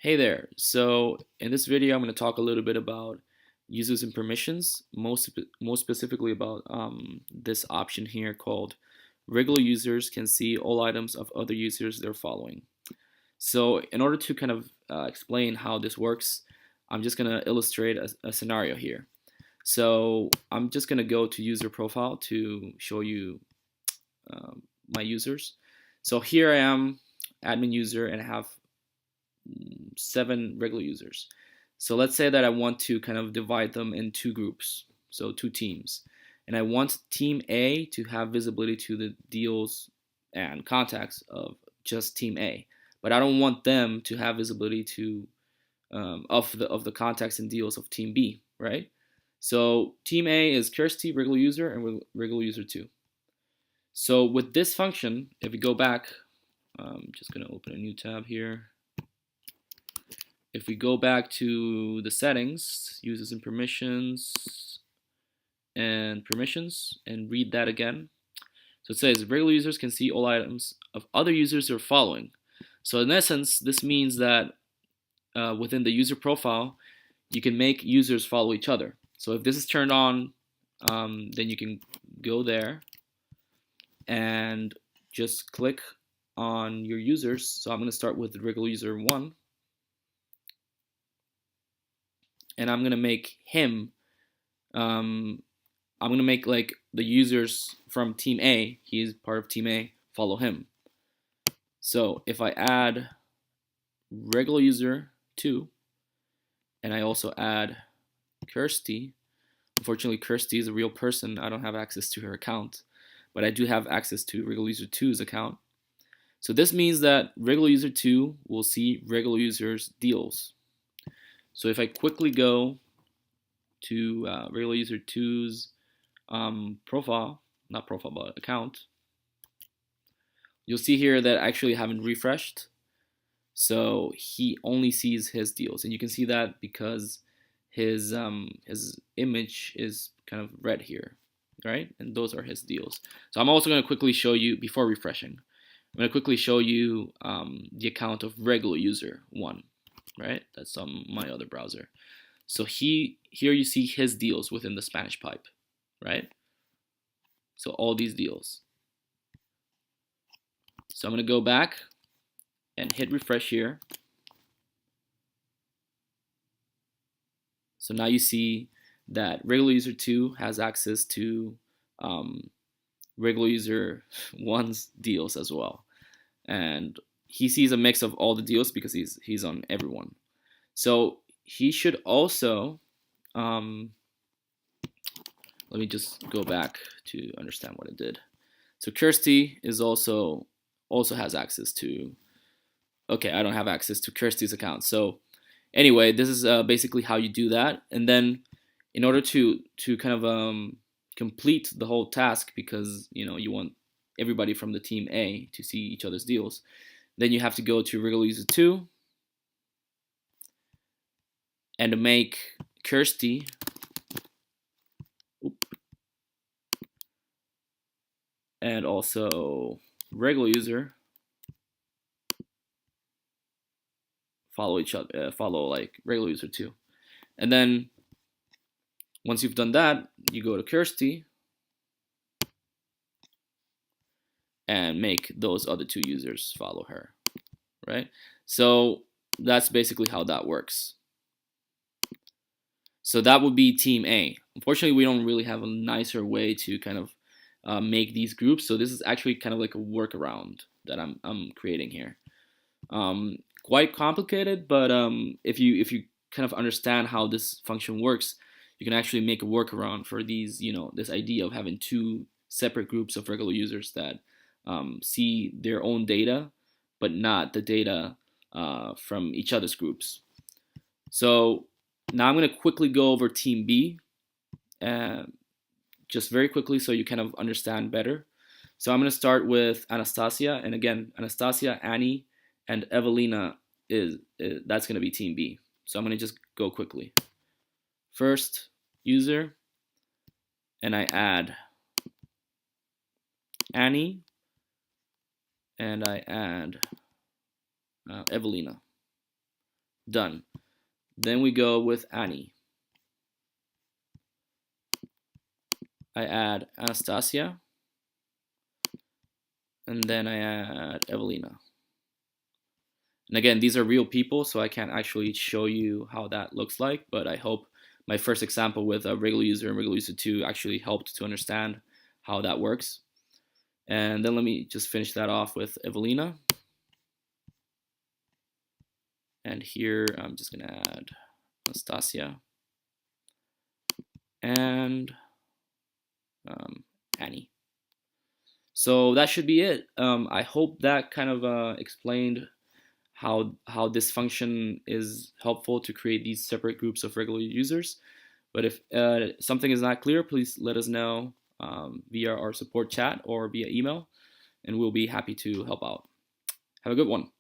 Hey there. So in this video, I'm going to talk a little bit about users and permissions, most specifically about this option here called regular users can see all items of other users they're following. So in order to kind of explain how this works, I'm just going to illustrate a scenario here. So I'm just going to go to user profile to show you my users. So here I am, admin user, and I have 7 regular users. So let's say that I want to kind of divide them in two groups, so two teams. And I want team A to have visibility to the deals and contacts of just team A. But I don't want them to have visibility to of the contacts and deals of team B, right? So team A is Kirsty, regular user, and regular user 2. So with this function, if we go back, I'm just going to open a new tab here. If we go back to the settings, users and permissions, and read that again. So it says regular users can see all items of other users they're following. So in essence, this means that within the user profile, you can make users follow each other. So if this is turned on, then you can go there and just click on your users. So I'm going to start with regular user 1. And I'm gonna make him. I'm gonna make like the users from Team A. He's part of Team A. Follow him. So if I add regular user 2, and I also add Kirsty. Unfortunately, Kirsty is a real person. I don't have access to her account, but I do have access to regular user 2's account. So this means that regular user 2 will see regular users' deals. So if I quickly go to regular user 2's profile, not profile, but account, you'll see here that I actually haven't refreshed. So he only sees his deals. And you can see that because his image is kind of red here, right? And those are his deals. So I'm also going to quickly show you, before refreshing, I'm going to quickly show you the account of regular user 1, right? That's on my other browser. So here you see his deals within the Spanish pipe, right? So all these deals. So I'm going to go back and hit refresh here. So now you see that regular user 2 has access to regular user 1's deals as well. And he sees a mix of all the deals because he's on everyone. So he should also, let me just go back to understand what it did. So Kirsty is also has access to, okay, I don't have access to Kirsty's account. So anyway, this is basically how you do that. And then in order to kind of complete the whole task, because you want everybody from the team A to see each other's deals, then you have to go to regular user 2 and to make Kirsty and also regular user follow each other, follow like regular user 2. And then once you've done that, you go to Kirsty and make those other 2 users follow her, right? So that's basically how that works. So that would be team A. Unfortunately, we don't really have a nicer way to kind of make these groups. So this is actually kind of like a workaround that I'm creating here. Quite complicated, but if you kind of understand how this function works, you can actually make a workaround for these, this idea of having 2 separate groups of regular users that see their own data, but not the data from each other's groups. So now I'm going to quickly go over Team B, just very quickly so you kind of understand better. So I'm going to start with Anastasia, and again, Anastasia, Annie, and Evelina that's going to be Team B. So I'm going to just go quickly. First user, and I add Annie, and I add Evelina. Done. Then we go with Annie. I add Anastasia, and then I add Evelina. And again, these are real people, so I can't actually show you how that looks like, but I hope my first example with a regular user and regular user 2 actually helped to understand how that works. And then let me just finish that off with Evelina. And here I'm just gonna add Anastasia and Annie. So that should be it. I hope that kind of explained how this function is helpful to create these separate groups of regular users. But if something is not clear, please let us know via our support chat or via email, and we'll be happy to help out. Have a good one.